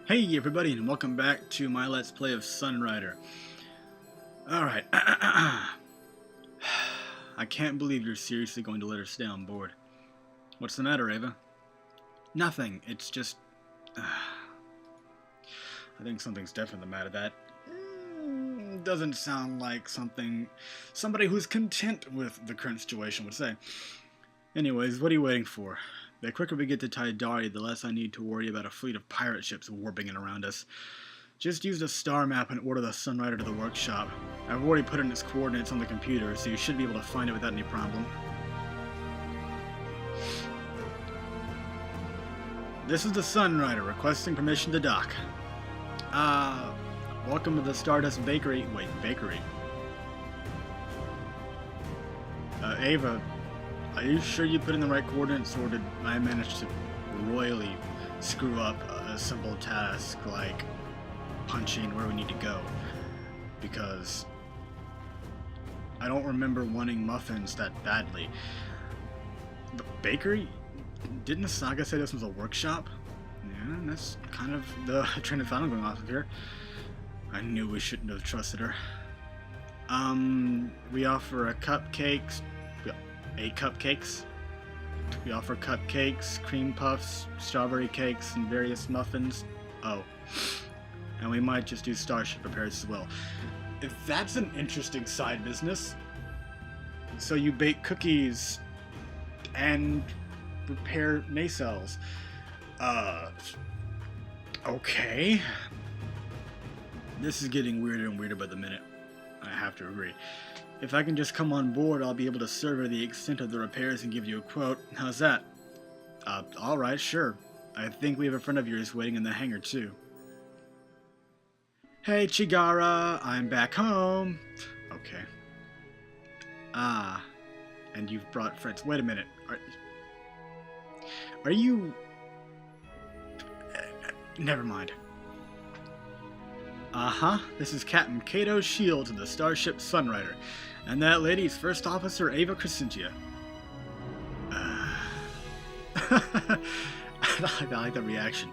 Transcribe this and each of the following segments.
Hey everybody, and welcome back to my Let's Play of Sunrider. Alright. I can't believe you're seriously going to let her stay on board. What's the matter, Ava? Nothing, it's just... I think something's definitely the matter. That doesn't sound like somebody who's content with the current situation would say. Anyways, what are you waiting for? The quicker we get to Taidari, the less I need to worry about a fleet of pirate ships warping in around us. Just use the star map and order the Sunrider to the workshop. I've already put in its coordinates on the computer, so you should be able to find it without any problem. This is the Sunrider, requesting permission to dock. Welcome to the Stardust Bakery. Wait, bakery? Ava, are you sure you put in the right coordinates, or did I manage to royally screw up a simple task like punching where we need to go? Because I don't remember wanting muffins that badly. The bakery? Didn't the saga say this was a workshop? Yeah, that's kind of the train of thought I'm going off of here. I knew we shouldn't have trusted her. We offer cupcakes. 8 cupcakes. We offer cupcakes, cream puffs, strawberry cakes, and various muffins. Oh. And we might just do starship repairs as well. If that's an interesting side business. So you bake cookies and repair nacelles. Okay. This is getting weirder and weirder by the minute. I have to agree. If I can just come on board, I'll be able to survey the extent of the repairs and give you a quote. How's that? Alright, sure. I think we have a friend of yours waiting in the hangar, too. Hey, Chigara, I'm back home. Okay. And you've brought friends. Wait a minute. Are you... Never mind. This is Captain Kato Shields of the starship Sunrider, and that lady's First Officer Ava Crescentia. I like that reaction.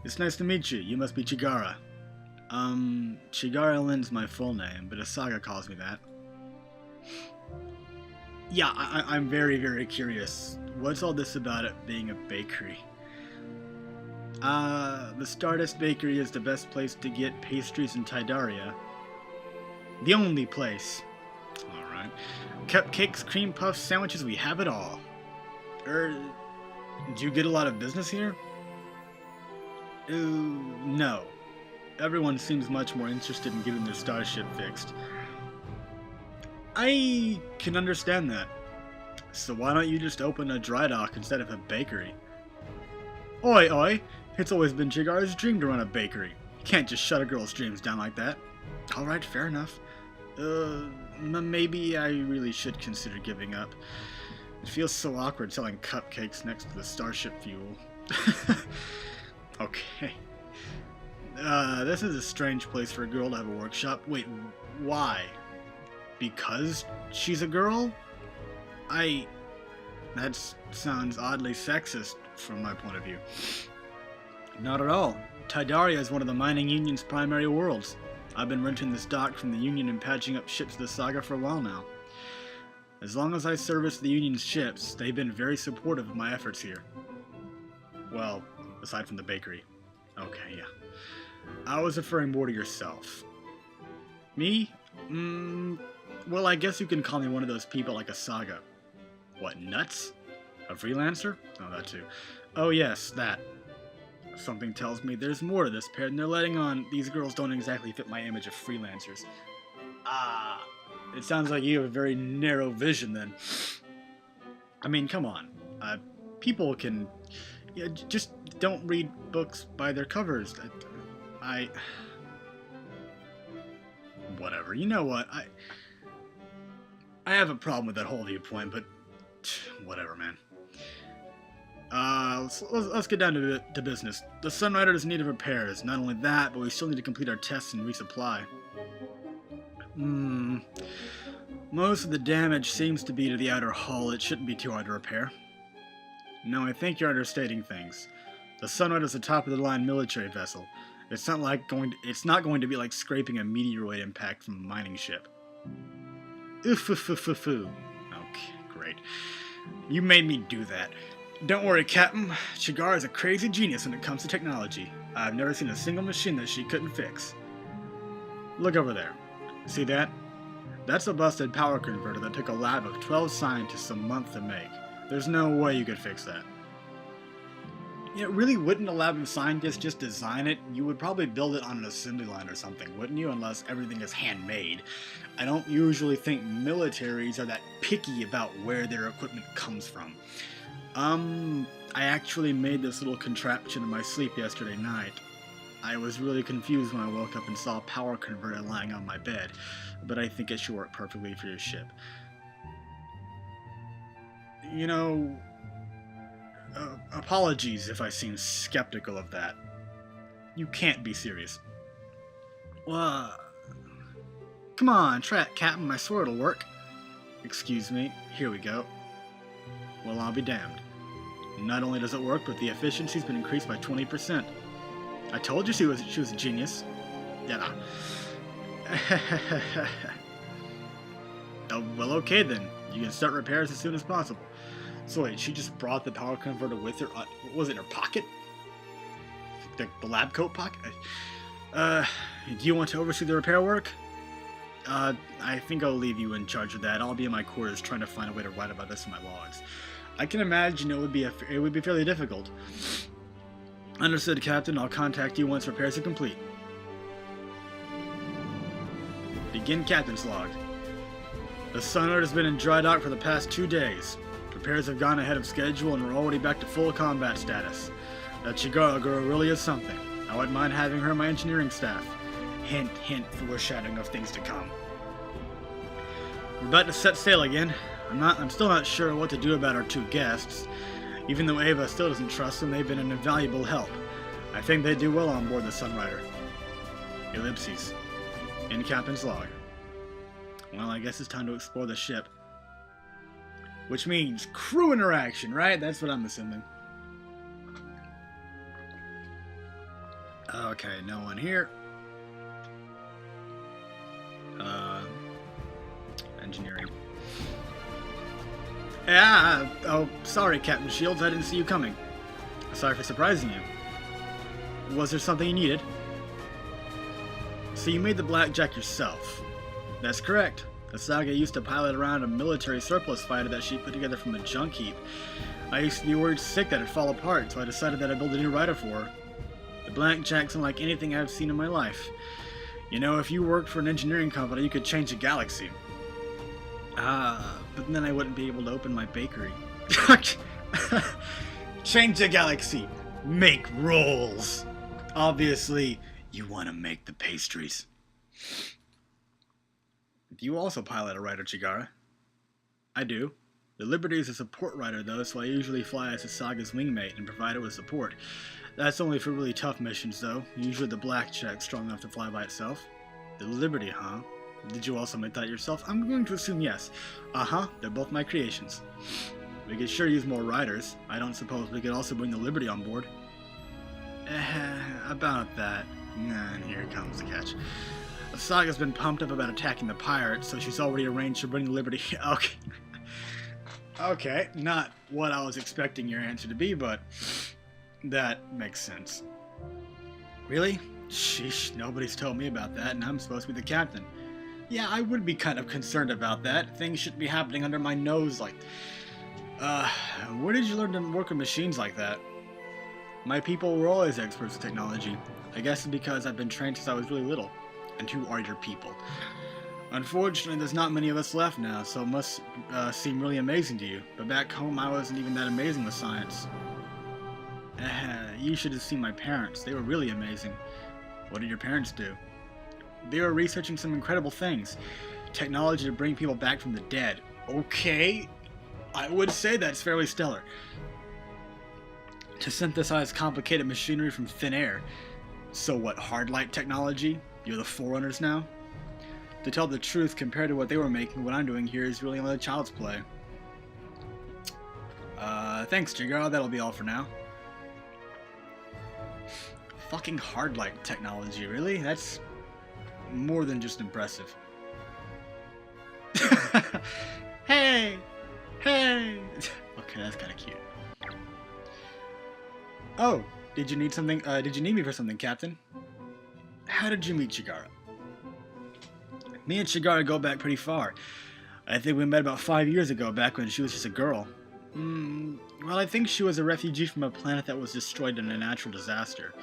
It's nice to meet you. You must be Chigara. Chigara Lin's my full name, but Asaga calls me that. Yeah, I'm very, very curious. What's all this about it being a bakery? The Stardust Bakery is the best place to get pastries in Taidaria. The only place. Alright. Cupcakes, cream puffs, sandwiches, we have it all. Do you get a lot of business here? No. Everyone seems much more interested in getting their starship fixed. I can understand that. So why don't you just open a dry dock instead of a bakery? Oi, oi! It's always been Chigara's dream to run a bakery. You can't just shut a girl's dreams down like that. Alright, fair enough. Maybe I really should consider giving up. It feels so awkward selling cupcakes next to the starship fuel. Okay. This is a strange place for a girl to have a workshop. Wait, why? Because she's a girl? That sounds oddly sexist from my point of view. Not at all. Taidaria is one of the mining union's primary worlds. I've been renting this dock from the union and patching up ships of the saga for a while now. As long as I service the union's ships, they've been very supportive of my efforts here. Well, aside from the bakery. Okay, yeah. I was referring more to yourself. Me? Well, I guess you can call me one of those people like a saga. What, nuts? A freelancer? Oh, that too. Oh yes, that. Something tells me there's more to this pair than they're letting on. These girls don't exactly fit my image of freelancers. It sounds like you have a very narrow vision then. I mean, come on. People can... Yeah, just don't read books by their covers. Whatever. You know what? I have a problem with that whole viewpoint, but... Whatever, man. Let's get down to business. The Sunrider is in need of repairs. Not only that, but we still need to complete our tests and resupply. Most of the damage seems to be to the outer hull. It shouldn't be too hard to repair. No, I think you're understating things. The Sunrider's a top-of-the-line military vessel. It's not going to be like scraping a meteoroid impact from a mining ship. Oof-foo-foo-foo-foo. Okay, great. You made me do that. Don't worry, Captain. Chigara is a crazy genius when it comes to technology. I've never seen a single machine that she couldn't fix. Look over there. See that? That's a busted power converter that took a lab of 12 scientists a month to make. There's no way you could fix that. Yeah, really, wouldn't a lab of scientists just design it? You would probably build it on an assembly line or something, wouldn't you? Unless everything is handmade. I don't usually think militaries are that picky about where their equipment comes from. I actually made this little contraption in my sleep yesterday night. I was really confused when I woke up and saw a power converter lying on my bed, but I think it should work perfectly for your ship. You know, apologies if I seem skeptical of that. You can't be serious. Well, come on, try it, Captain. I swear it'll work. Excuse me. Here we go. Well, I'll be damned. Not only does it work, but the efficiency's been increased by 20%. I told you she was a genius. Yeah. Oh, well, okay then. You can start repairs as soon as possible. So wait, she just brought the power converter with her? What was it, in her pocket? The lab coat pocket? Do you want to oversee the repair work? I think I'll leave you in charge of that. I'll be in my quarters trying to find a way to write about this in my logs. I can imagine it would be fairly difficult. Understood, Captain. I'll contact you once repairs are complete. Begin Captain's log. The Sunrider has been in dry dock for the past 2 days. Repairs have gone ahead of schedule and we're already back to full combat status. That Chigara girl really is something. I wouldn't mind having her on my engineering staff. Hint, hint, foreshadowing of things to come. We're about to set sail again. I'm still not sure what to do about our 2 guests. Even though Ava still doesn't trust them, they've been an invaluable help. I think they do well on board the Sunrider. Ellipses. In Captain's log. Well, I guess it's time to explore the ship. Which means crew interaction, right? That's what I'm assuming. Okay, no one here. Engineering. Yeah, oh, sorry, Captain Shields, I didn't see you coming. Sorry for surprising you. Was there something you needed? So you made the blackjack yourself. That's correct. The Saga used to pilot around a military surplus fighter that she put together from a junk heap. I used to be worried sick that it'd fall apart, so I decided that I'd build a new rider for her. The blackjack's unlike anything I've seen in my life. You know, if you worked for an engineering company, you could change a galaxy. But then I wouldn't be able to open my bakery. Change the galaxy. Make rolls. Obviously, you want to make the pastries. Do you also pilot a rider, Chigara? I do. The Liberty is a support rider, though, so I usually fly as the Saga's wingmate and provide it with support. That's only for really tough missions, though. Usually the blackjack's strong enough to fly by itself. The Liberty, huh? Did you also make that yourself? I'm going to assume yes. Uh-huh, they're both my creations. We could sure use more riders. I don't suppose we could also bring the Liberty on board. About that. And here comes the catch. The Saga's been pumped up about attacking the pirates, so she's already arranged to bring the Liberty. Okay. Okay, not what I was expecting your answer to be, but that makes sense. Really? Sheesh, nobody's told me about that, and I'm supposed to be the captain. Yeah, I would be kind of concerned about that. Things shouldn't be happening under my nose like... where did you learn to work with machines like that? My people were always experts in technology. I guess it's because I've been trained since I was really little. And who are your people? Unfortunately, there's not many of us left now, so it must seem really amazing to you. But back home, I wasn't even that amazing with science. You should have seen my parents. They were really amazing. What did your parents do? They were researching some incredible things. Technology to bring people back from the dead. Okay, I would say that's fairly stellar. To synthesize complicated machinery from thin air. So what, hard light technology? You're the forerunners now? To tell the truth, compared to what they were making, what I'm doing here is really only child's play. Thanks, Chigara. That'll be all for now. fucking hard light technology, really? That's more than just impressive. Hey! Hey! Okay, that's kind of cute. Oh, did you need something? Did you need me for something, Captain? How did you meet Chigara? Me and Chigara go back pretty far. I think we met about 5 years ago, back when she was just a girl. Well, I think she was a refugee from a planet that was destroyed in a natural disaster.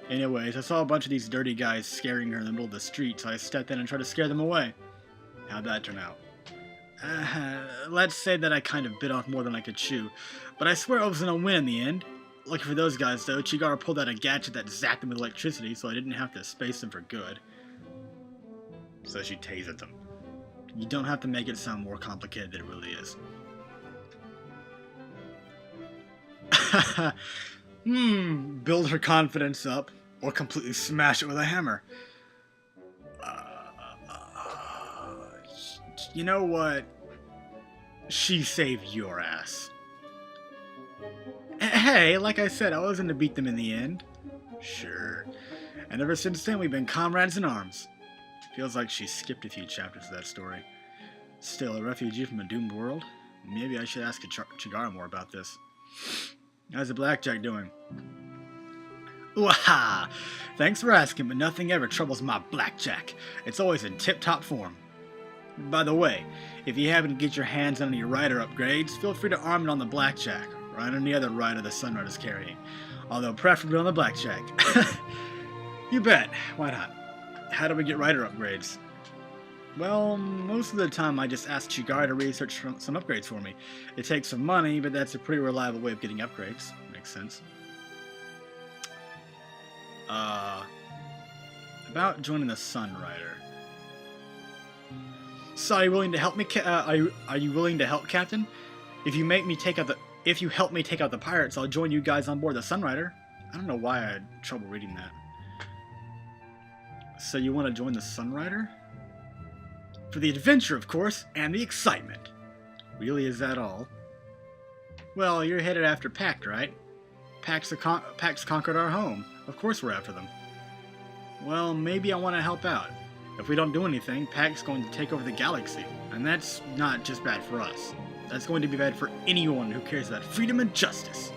Anyways, I saw a bunch of these dirty guys scaring her in the middle of the street, so I stepped in and tried to scare them away. How'd that turn out? Let's say that I kind of bit off more than I could chew, but I swear I was gonna win in the end. Lucky for those guys, though, Chigara pulled out a gadget that zapped them with electricity, so I didn't have to space them for good. So she tasered them. You don't have to make it sound more complicated than it really is. Build her confidence up, or completely smash it with a hammer. You know what? She saved your ass. Hey, like I said, I was gonna beat them in the end. Sure. And ever since then, we've been comrades in arms. Feels like she skipped a few chapters of that story. Still, a refugee from a doomed world? Maybe I should ask Chigara more about this. How's the blackjack doing? Waha! Thanks for asking, but nothing ever troubles my blackjack. It's always in tip-top form. By the way, if you happen to get your hands on any rider upgrades, feel free to arm it on the blackjack, or on any other rider the Sunrider's carrying. Although preferably on the blackjack. You bet. Why not? How do we get rider upgrades? Well, most of the time I just ask Chigara to research some upgrades for me. It takes some money, but that's a pretty reliable way of getting upgrades. Makes sense. About joining the Sunrider. So, are you willing to help me? Are you willing to help, Captain? If you help me take out the pirates, I'll join you guys on board the Sunrider. I don't know why I had trouble reading that. So you want to join the Sunrider? For the adventure, of course, and the excitement. Really, is that all? Well, you're headed after Pact, right? Pact's conquered our home. Of course we're after them. Well, maybe I want to help out. If we don't do anything, Pact's going to take over the galaxy. And that's not just bad for us. That's going to be bad for anyone who cares about freedom and justice.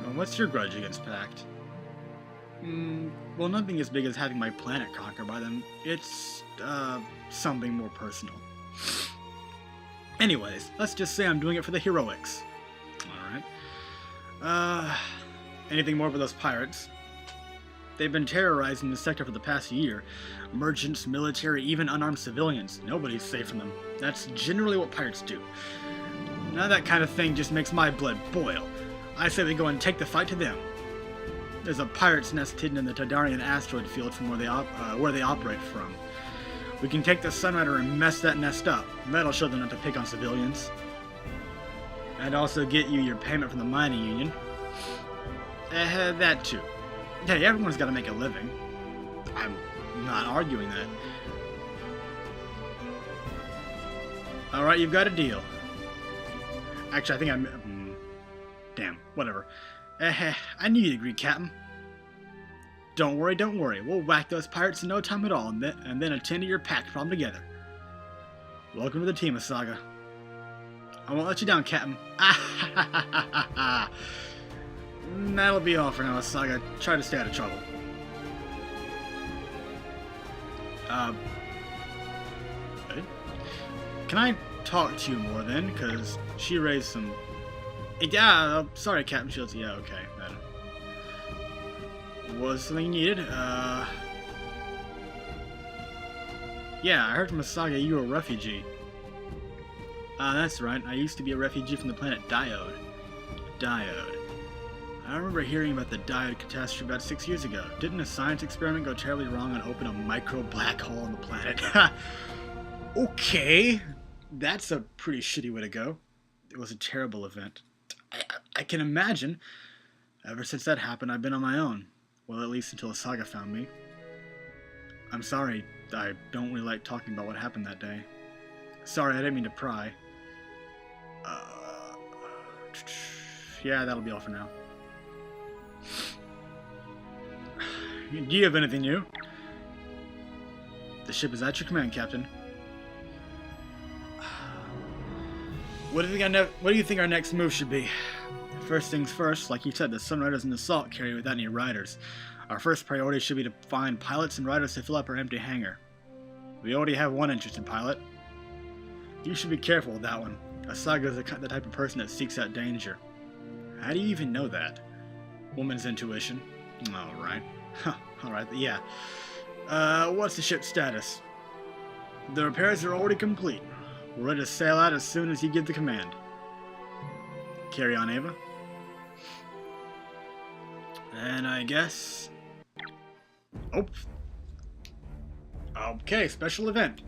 Well, what's your grudge against Pact? Well, nothing as big as having my planet conquered by them. It's, something more personal. Anyways, let's just say I'm doing it for the heroics. Alright. Anything more for those pirates? They've been terrorizing the sector for the past year. Merchants, military, even unarmed civilians. Nobody's safe from them. That's generally what pirates do. Now that kind of thing just makes my blood boil. I say we go and take the fight to them. There's a pirate's nest hidden in the Tadarian asteroid field from where they operate from. We can take the Sunrider and mess that nest up. That'll show them not to pick on civilians. And also get you your payment from the mining union. That too. Hey, everyone's got to make a living. I'm not arguing that. Alright, you've got a deal. Actually, I think I'm... damn, whatever. I knew you'd agree, Captain. Don't worry. We'll whack those pirates in no time at all, and then attend to your Pact problem together. Welcome to the team, Asaga. I won't let you down, Captain. That'll be all for now, Asaga. Try to stay out of trouble. Can I talk to you more then? Because she raised some... Yeah, sorry, Captain Shields. Yeah, okay. That was something you needed. Yeah, I heard from Asaga you were a refugee. That's right. I used to be a refugee from the planet Diode. I remember hearing about the Diode catastrophe about 6 years ago. Didn't a science experiment go terribly wrong and open a micro black hole on the planet? Okay. That's a pretty shitty way to go. It was a terrible event. I can imagine. Ever since that happened, I've been on my own. Well, at least until Asaga found me. I'm sorry. I don't really like talking about what happened that day. Sorry, I didn't mean to pry. Yeah, that'll be all for now. Do you have anything new? The ship is at your command, Captain. What do you think our next move should be? First things first, like you said, the Sunrider's an assault carrier without any riders. Our first priority should be to find pilots and riders to fill up our empty hangar. We already have one interested pilot. You should be careful with that one. Asaga's the type of person that seeks out danger. How do you even know that? Woman's intuition. Alright. Alright, yeah. What's the ship's status? The repairs are already complete. We're ready to sail out as soon as you give the command. Carry on, Ava. And I guess... Oh. Okay, special event.